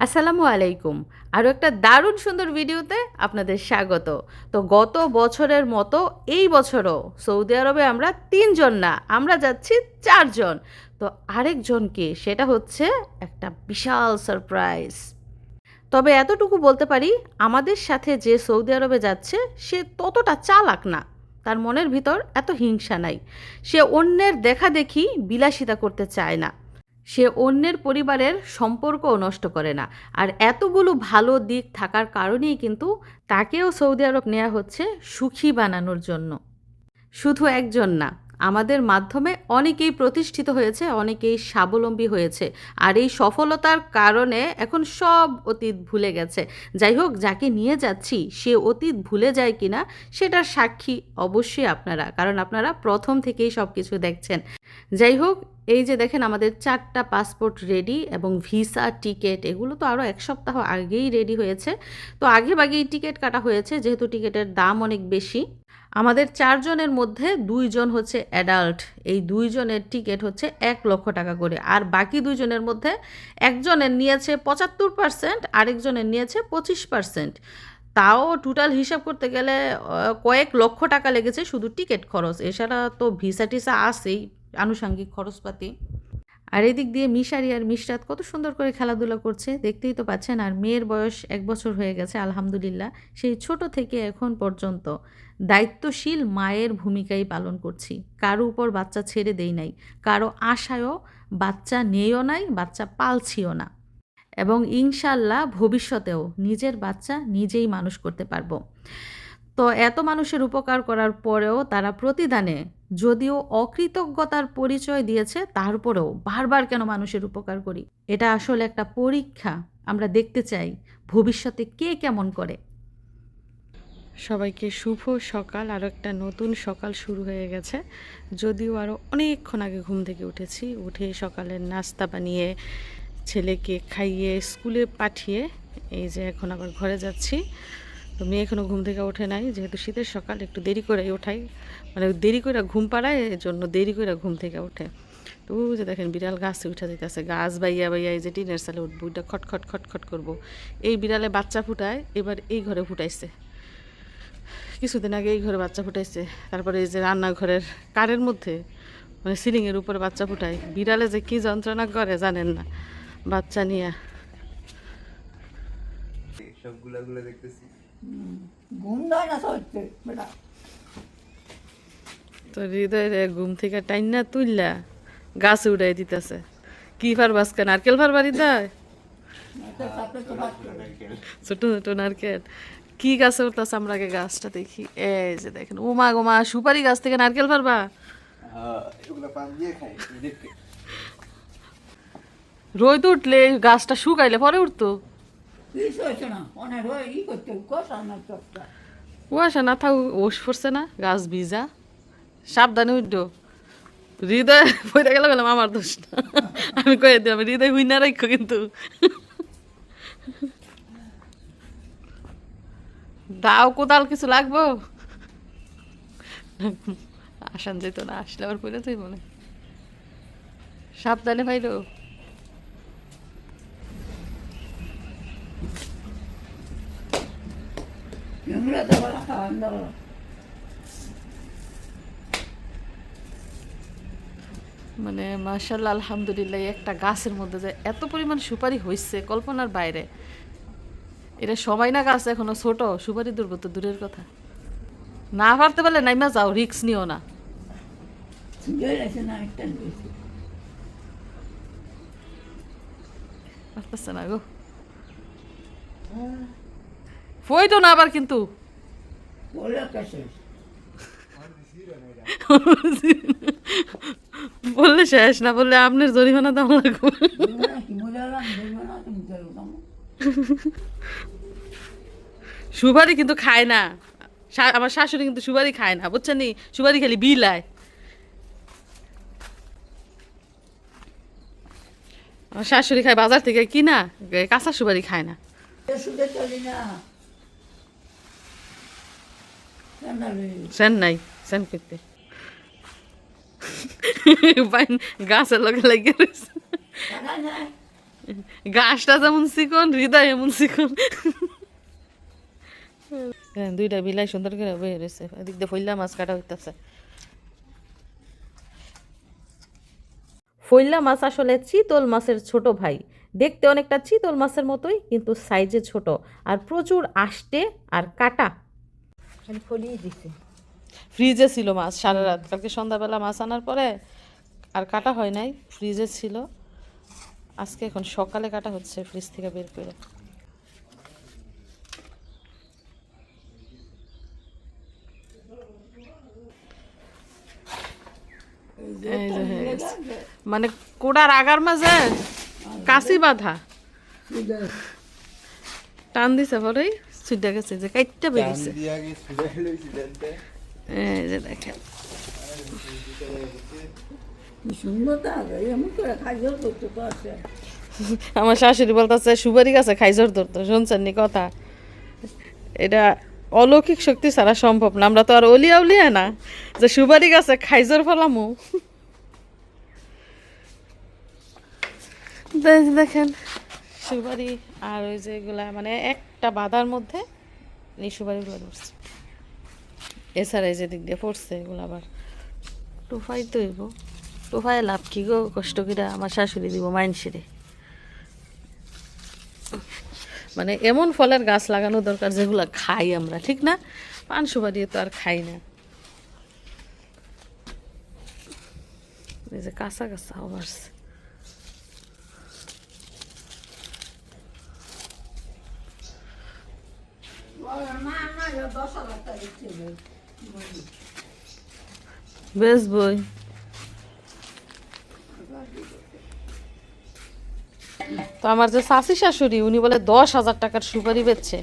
আসসালামু আলাইকুম। আরও একটা দারুণ সুন্দর ভিডিওতে আপনাদের স্বাগত। তো গত বছরের মতো এই বছরও সৌদি আরবে আমরা ৩ জন না, আমরা যাচ্ছি ৪ জন। তো আরেকজন কে? সেটা হচ্ছে একটা বিশাল সারপ্রাইজ। তবে এতটুকু বলতে পারি, আমাদের সাথে যে সৌদি আরবে যাচ্ছে সে ততটা চালাক না। তার মনের ভিতর এত হিংসা নাই। সে অন্যের দেখাদেখি বিলাসিতা করতে চায় না। সে অন্যের পরিবারের সম্পর্কও নষ্ট করে না। আর এতগুলো ভালো দিক থাকার কারণেই কিন্তু তাকেও সৌদি আরব নেওয়া হচ্ছে সুখী বানানোর জন্য। শুধু একজন না, আমাদের মাধ্যমে অনেকেই প্রতিষ্ঠিত হয়েছে, অনেকেই স্বাবলম্বী হয়েছে। আর এই সফলতার কারণে এখন সব অতীত ভুলে গেছে। যাই হোক, যাকে নিয়ে যাচ্ছি সে অতীত ভুলে যায় কিনা সেটার সাক্ষী অবশ্যই আপনারা, কারণ আপনারা প্রথম থেকেই সব কিছু দেখছেন। যাই হোক, এই যে দেখেন আমাদের 4টা পাসপোর্ট রেডি এবং ভিসা টিকিট এগুলো তো আরও 1 সপ্তাহ আগেই রেডি হয়েছে। তো আগেভাগেই টিকিট কাটা হয়েছে, যেহেতু টিকিটের দাম অনেক বেশি। আমাদের 4 জনের মধ্যে 2 জন হচ্ছে অ্যাডাল্ট। এই 2 জনের টিকিট হচ্ছে 1 লক্ষ টাকা করে। আর বাকি 2 জনের মধ্যে একজনের নিয়েছে 75%, আরেকজনের নিয়েছে 25%। তাও টোটাল হিসাব করতে গেলে কয়েক লক্ষ টাকা লেগেছে শুধু টিকিট খরচ। এছাড়া তো ভিসা টিসা আছেই, আনুষঙ্গিক খরচপাতি। আর এদিক দিয়ে মিশারি আর মিশরাত কত সুন্দর করে খেলাধুলা করছে, দেখতেই তো পাচ্ছেন। আর মেয়ের বয়স 1 বছর হয়ে গেছে আলহামদুলিল্লাহ। সেই ছোট থেকে এখন পর্যন্ত দায়িত্বশীল মায়ের ভূমিকাই পালন করছি। কারো উপর বাচ্চা ছেড়ে দেই নাই, কারো আশায়ও বাচ্চা নেইও নাই, বাচ্চা পালছিও না। এবং ইনশাল্লাহ ভবিষ্যতেও নিজের বাচ্চা নিজেই মানুষ করতে পারবো। তো এত মানুষের উপকার করার পরেও তারা প্রতিদানে যদিও অকৃতজ্ঞতার পরিচয় দিয়েছে, তারপরেও বারবার কেন মানুষের উপকার করি? এটা আসলে একটা পরীক্ষা। আমরা দেখতে চাই ভবিষ্যতে কে কেমন করে। সবাইকে শুভ সকাল। আরও একটা নতুন সকাল শুরু হয়ে গেছে। যদিও আরও অনেকক্ষণ আগে ঘুম থেকে উঠেছি, উঠে সকালের নাস্তা বানিয়ে ছেলেকে খাইয়ে স্কুলে পাঠিয়ে এই যে এখন আবার ঘরে যাচ্ছি। তো মেয়ে এখনও ঘুম থেকে ওঠে নাই, যেহেতু শীতের সকাল একটু দেরি করে ওঠাই, মানে দেরি করে ঘুম পাড়ায়, এর জন্য দেরি করে ঘুম থেকে ওঠে। তো যে দেখেন বিড়াল গাছে উঠে যেতেছে, গাছ বাইয়া বাইয়া এই যে টিনের সালে উঠবো, ওইটা খটখট খটখট করবো। এই বিড়ালে বাচ্চা ফুটায়, এবার এই ঘরে ফুটাইছে। কিছুদিন আগে এই ঘরে বাচ্চা ফুটাইছে। তারপরে এই যে রান্নাঘরের কারের মধ্যে, মানে সিলিংয়ের উপরে বাচ্চা ফুটায়। বিড়ালে যে কি যন্ত্রণা করে জানেন না বাচ্চা নিয়ে। সবগুলা দেখতেছি তো হৃদয়ের ঘুম থেকে টাইনা তুললা গাছে উড়াই দিতেছে। কি ফারবাস কেন? নারকেল ফারবারি দেয়, ছোট ছোট নারকেল। কি গাছে উঠতেছে? আমরা আগে গাছটা দেখি। এই যে দেখেন, ওমা গোমা, সুপারি গাছ থেকে নারকেল ফারবা? রোদ উঠলে গাছটা শুকাইলে পরে উঠতো। কুয়াশা না থাক, ওষ পড়ছে না, গাছ ভিজা। সাবধানে উঠো। হৃদয় পড়ে গেলাম আমার দোষ না, আমি কয়ে দিই, আমি হৃদয় হুই না রাখো কিন্তু। দাও কোদাল, কিছু লাগবো? আসান যেত না, আসলে আবার পড়ে যাই মনে। সাবধানে ভাইরো। মানে মাশাআল্লাহ আলহামদুলিল্লাহ, একটা গাছের মধ্যে যে এত পরিমাণ সুপারি হয়েছে কল্পনার বাইরে। এটা সময় না, গাছ এখনো ছোট, সুপারি দুর্ব তো দূরের কথা। না পারতে পারলে নাইমা যাও, রিক্স নিও না। পারতেছে না গো, ফইতো না আবার কিন্তু। বললে শেষ না, বললে আপনার জরিমানা দাম লাগবে। সুপারি কিন্তু খায় না, আমার শাশুড়ি কিন্তু সুপারি খায় না, বুঝছেন নি? সুপারি খালি বিলায়। আমার শাশুড়ি খায় বাজার থেকে কিনা, কাঁচা সুপারি খায় না। সেন নাই, সেন করতে গাছের লগে লাগিয়ে রয়েছে। গাছটা যেমন চিকন হৃদয় এমন চিকন। হ্যাঁ, দুইটা বিলাই সুন্দর করে বয়ে রয়েছে, এদিক দিয়ে ফইলা মাছ কাটা হইতেছে। ফইলা মাছ আসলে চিতল মাছের ছোট ভাই, দেখতে অনেকটা চিতল মাছের মতোই কিন্তু সাইজে ছোট আর প্রচুর আষ্টে আর কাটা। ফ্রিজে ছিল মাছ সারা রাত, কালকে সন্ধ্যাবেলা মাছ আনার পরে আর কাটা হয় নাই, ফ্রিজে ছিল। আজকে এখন সকালে কাটা হচ্ছে ফ্রিজ থেকে বের করে। এই যে হয়ে গেছে। মানে কোড়ার আগার মাঝে কাশি বাঁধা টান দিছে পরেই ছুটে গেছে, যে কাইটটা বেরিয়েছে। এই যে দেখেন আমার শাশুড়ি বলতেছে সুপারি গাছে খাইজর ধরতো, শুনছেন নি কথা? এটা অলৌকিক শক্তি ছাড়া সম্ভব না, আমরা তো আর অলিয়া উলিয়া না যে সুপারি গাছে খাইজর ফলামু। দেখেন সুপারি আর ওই যে এগুলা মানে একটা বাধার মধ্যে এই সুপারিগুলো ধরছে। এছাড়া এই যে দিক দিয়ে পড়ছে এগুলো আবার টোফাই তৈব, টোফাই লাভ কি গো, কষ্ট করে আমার শাশুড়ি দিব মাইনসিরে। মানে এমন ফলের গাছ লাগানো দরকার যেগুলো খাই আমরা, ঠিক না? পান সুপারি তো আর খাই না। এই যে কাঁচা কাঁচা আবার বেশ বই। তো আমার যে শাশি শাশুড়ি উনি বলে 10,000 টাকার সুপারি বেচছে।